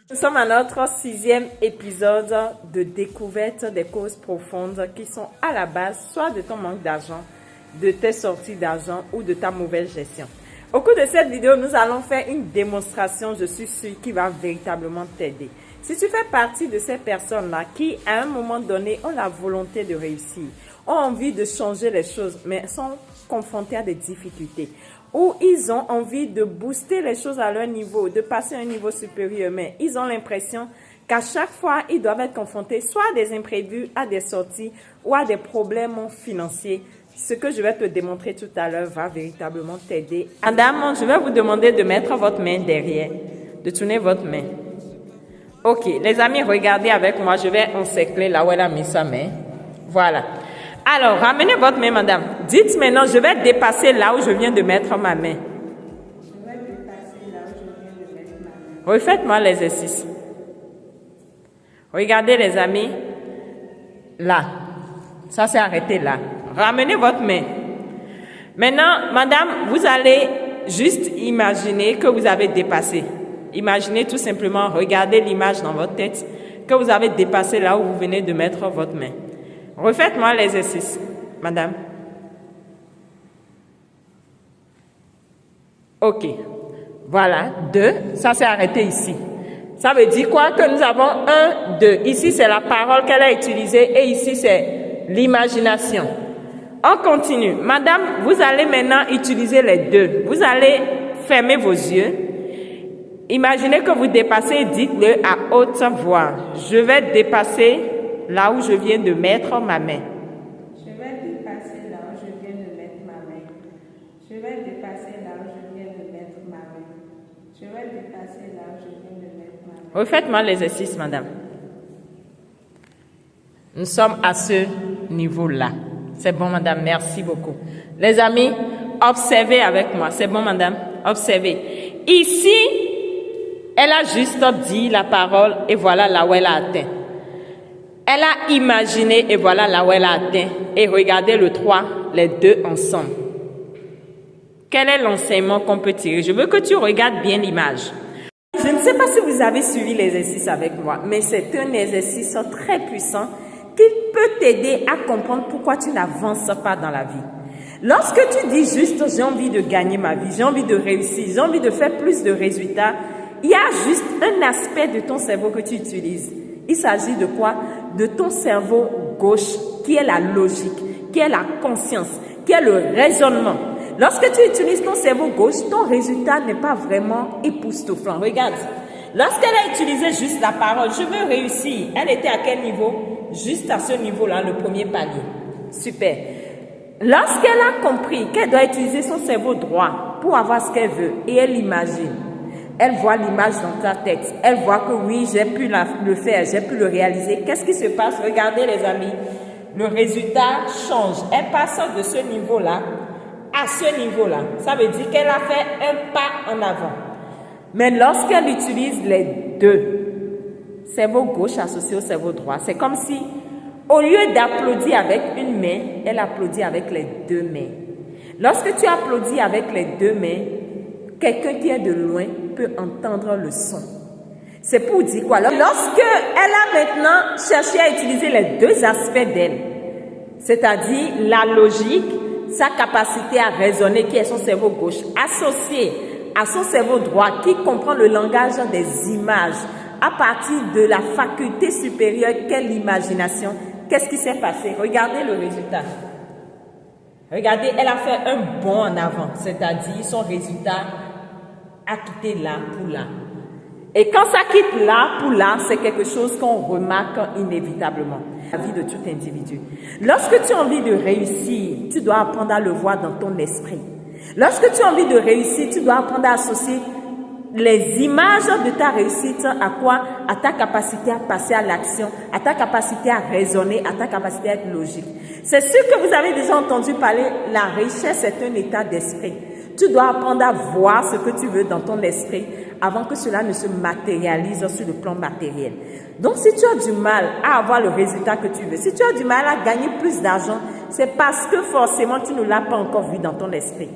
Nous sommes à notre 6e épisode de découverte des causes profondes qui sont à la base soit de ton manque d'argent, de tes sorties d'argent ou de ta mauvaise gestion. Au cours de cette vidéo, nous allons faire une démonstration, je suis sûre, qui va véritablement t'aider. Si tu fais partie de ces personnes-là qui, à un moment donné, ont la volonté de réussir, ont envie de changer les choses, mais sont confrontés à des difficultés, ou ils ont envie de booster les choses à leur niveau, de passer à un niveau supérieur, mais ils ont l'impression qu'à chaque fois, ils doivent être confrontés soit à des imprévus, à des sorties ou à des problèmes financiers. Ce que je vais te démontrer tout à l'heure va véritablement t'aider. Madame, je vais vous demander de mettre votre main derrière, de tourner votre main. Ok, les amis, regardez avec moi, je vais encercler là où elle a mis sa main. Voilà. Alors, ramenez votre main, madame. Dites maintenant, je vais dépasser là où je viens de mettre ma main. Je vais dépasser là où je viens de mettre ma main. Refaites-moi l'exercice. Regardez, les amis. Là. Ça s'est arrêté là. Ramenez votre main. Maintenant, madame, vous allez juste imaginer que vous avez dépassé. Imaginez tout simplement, regardez l'image dans votre tête, que vous avez dépassé là où vous venez de mettre votre main. Refaites-moi l'exercice, madame. Ok. Voilà, 2. Ça s'est arrêté ici. Ça veut dire quoi? Que nous avons 1, 2. Ici, c'est la parole qu'elle a utilisée et ici, c'est l'imagination. On continue. Madame, vous allez maintenant utiliser les 2. Vous allez fermer vos yeux. Imaginez que vous dépassez et dites-le à haute voix. Je vais dépasser là où je viens de mettre ma main. Je vais dépasser là où je viens de mettre ma main. Je vais dépasser là où je viens de mettre ma main. Je vais dépasser là où je viens de mettre ma main. Refaites-moi l'exercice, madame. Nous sommes à ce niveau-là. C'est bon, madame. Merci beaucoup. Les amis, observez avec moi. C'est bon, madame. Observez. Ici, elle a juste dit la parole et voilà là où elle a atteint. Elle a imaginé et voilà là où elle a atteint. Et regardez le 3, les 2 ensemble. Quel est l'enseignement qu'on peut tirer? Je veux que tu regardes bien l'image. Je ne sais pas si vous avez suivi l'exercice avec moi, mais c'est un exercice très puissant qui peut t'aider à comprendre pourquoi tu n'avances pas dans la vie. Lorsque tu dis juste « j'ai envie de gagner ma vie, j'ai envie de réussir, j'ai envie de faire plus de résultats », il y a juste un aspect de ton cerveau que tu utilises. Il s'agit de quoi? De ton cerveau gauche, qui est la logique, qui est la conscience, qui est le raisonnement. Lorsque tu utilises ton cerveau gauche, ton résultat n'est pas vraiment époustouflant. Regarde, lorsqu'elle a utilisé juste la parole, je veux réussir, elle était à quel niveau? Juste à ce niveau-là, le premier palier. Super. Lorsqu'elle a compris qu'elle doit utiliser son cerveau droit pour avoir ce qu'elle veut, et elle imagine, elle voit l'image dans ta tête. Elle voit que oui, j'ai pu le faire, j'ai pu le réaliser. Qu'est-ce qui se passe? Regardez les amis. Le résultat change. Elle passe de ce niveau-là à ce niveau-là. Ça veut dire qu'elle a fait un pas en avant. Mais lorsqu'elle utilise les 2, cerveau gauche associé au cerveau droit, c'est comme si, au lieu d'applaudir avec une main, elle applaudit avec les 2 mains. Lorsque tu applaudis avec les 2 mains, quelqu'un qui est de loin peut entendre le son. C'est pour dire quoi? Lorsque elle a maintenant cherché à utiliser les 2 aspects d'elle, c'est-à-dire la logique, sa capacité à raisonner qui est son cerveau gauche, associé à son cerveau droit qui comprend le langage des images à partir de la faculté supérieure qu'est l'imagination, qu'est-ce qui s'est passé? Regardez le résultat. Regardez, elle a fait un bond en avant, c'est-à-dire son résultat a quitté là pour là. Et quand ça quitte là pour là, c'est quelque chose qu'on remarque inévitablement. La vie de tout individu. Lorsque tu as envie de réussir, tu dois apprendre à le voir dans ton esprit. Lorsque tu as envie de réussir, tu dois apprendre à associer les images de ta réussite à quoi? À ta capacité à passer à l'action, à ta capacité à raisonner, à ta capacité à être logique. C'est sûr que vous avez déjà entendu parler, la richesse est un état d'esprit. Tu dois apprendre à voir ce que tu veux dans ton esprit avant que cela ne se matérialise sur le plan matériel. Donc, si tu as du mal à avoir le résultat que tu veux, si tu as du mal à gagner plus d'argent, c'est parce que forcément tu ne l'as pas encore vu dans ton esprit.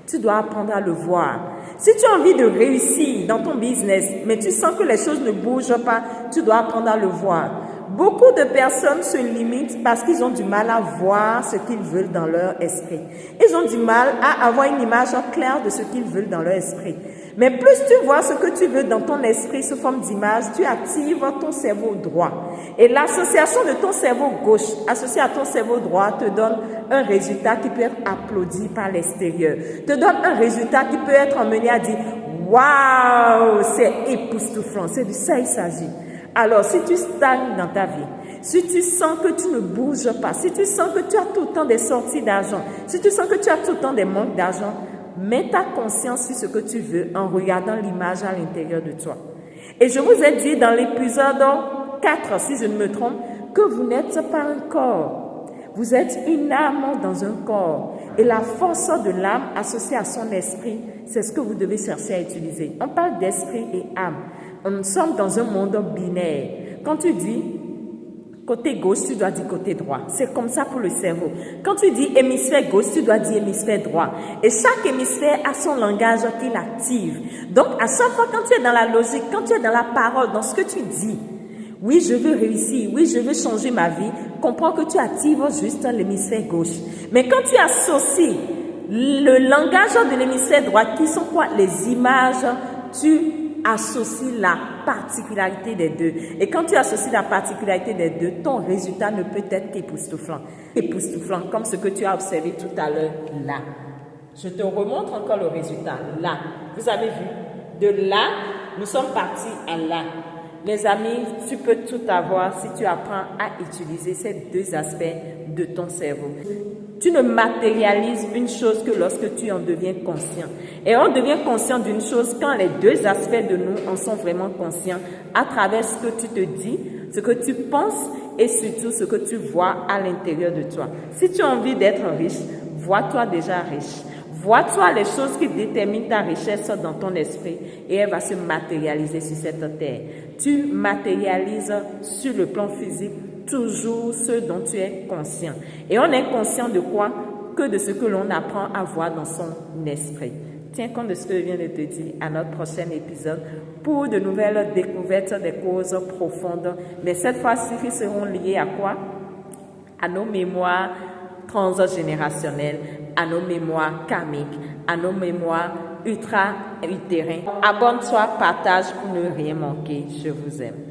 tu dois apprendre à le voir. Si tu as envie de réussir dans ton business, mais tu sens que les choses ne bougent pas, tu dois apprendre à le voir. Beaucoup de personnes se limitent parce qu'ils ont du mal à voir ce qu'ils veulent dans leur esprit. Ils ont du mal à avoir une image claire de ce qu'ils veulent dans leur esprit. Mais plus tu vois ce que tu veux dans ton esprit sous forme d'image, tu actives ton cerveau droit. Et l'association de ton cerveau gauche associé à ton cerveau droit te donne un résultat qui peut être applaudi par l'extérieur. Te donne un résultat qui peut être emmené à dire « Waouh, c'est époustouflant ». C'est de ça il s'agit. Alors, si tu stagnes dans ta vie, si tu sens que tu ne bouges pas, si tu sens que tu as tout le temps des sorties d'argent, si tu sens que tu as tout le temps des manques d'argent, mets ta conscience sur ce que tu veux en regardant l'image à l'intérieur de toi. Et je vous ai dit dans l'épisode 4, si je ne me trompe, que vous n'êtes pas un corps. Vous êtes une âme dans un corps. Et la force de l'âme associée à son esprit, c'est ce que vous devez chercher à utiliser. On parle d'esprit et âme. Nous sommes dans un monde binaire. Quand tu dis côté gauche, tu dois dire côté droit. C'est comme ça pour le cerveau. Quand tu dis hémisphère gauche, tu dois dire hémisphère droit. Et chaque hémisphère a son langage qu'il active. Donc, à chaque fois, quand tu es dans la logique, quand tu es dans la parole, dans ce que tu dis, oui, je veux réussir, oui, je veux changer ma vie, comprends que tu actives juste l'hémisphère gauche. Mais quand tu associes le langage de l'hémisphère droit, qui sont quoi? Les images, tu associe la particularité des deux. Et quand tu associes la particularité des deux, ton résultat ne peut être qu'époustouflant. Époustouflant, comme ce que tu as observé tout à l'heure là. Je te remontre encore le résultat là. Vous avez vu? De là, nous sommes partis à là. Les amis, tu peux tout avoir si tu apprends à utiliser ces deux aspects de ton cerveau. Tu ne matérialises une chose que lorsque tu en deviens conscient. Et on devient conscient d'une chose quand les deux aspects de nous en sont vraiment conscients à travers ce que tu te dis, ce que tu penses et surtout ce que tu vois à l'intérieur de toi. Si tu as envie d'être riche, vois-toi déjà riche. Vois-toi les choses qui déterminent ta richesse dans ton esprit et elle va se matérialiser sur cette terre. Tu matérialises sur le plan physique toujours ce dont tu es conscient. Et on est conscient de quoi? Que de ce que l'on apprend à voir dans son esprit. Tiens compte de ce que je viens de te dire à notre prochain épisode pour de nouvelles découvertes des causes profondes. Mais cette fois-ci, qui seront liées à quoi? À nos mémoires transgénérationnelles, à nos mémoires karmiques, à nos mémoires ultra-utérines. Abonne-toi, partage pour ne rien manquer. Je vous aime.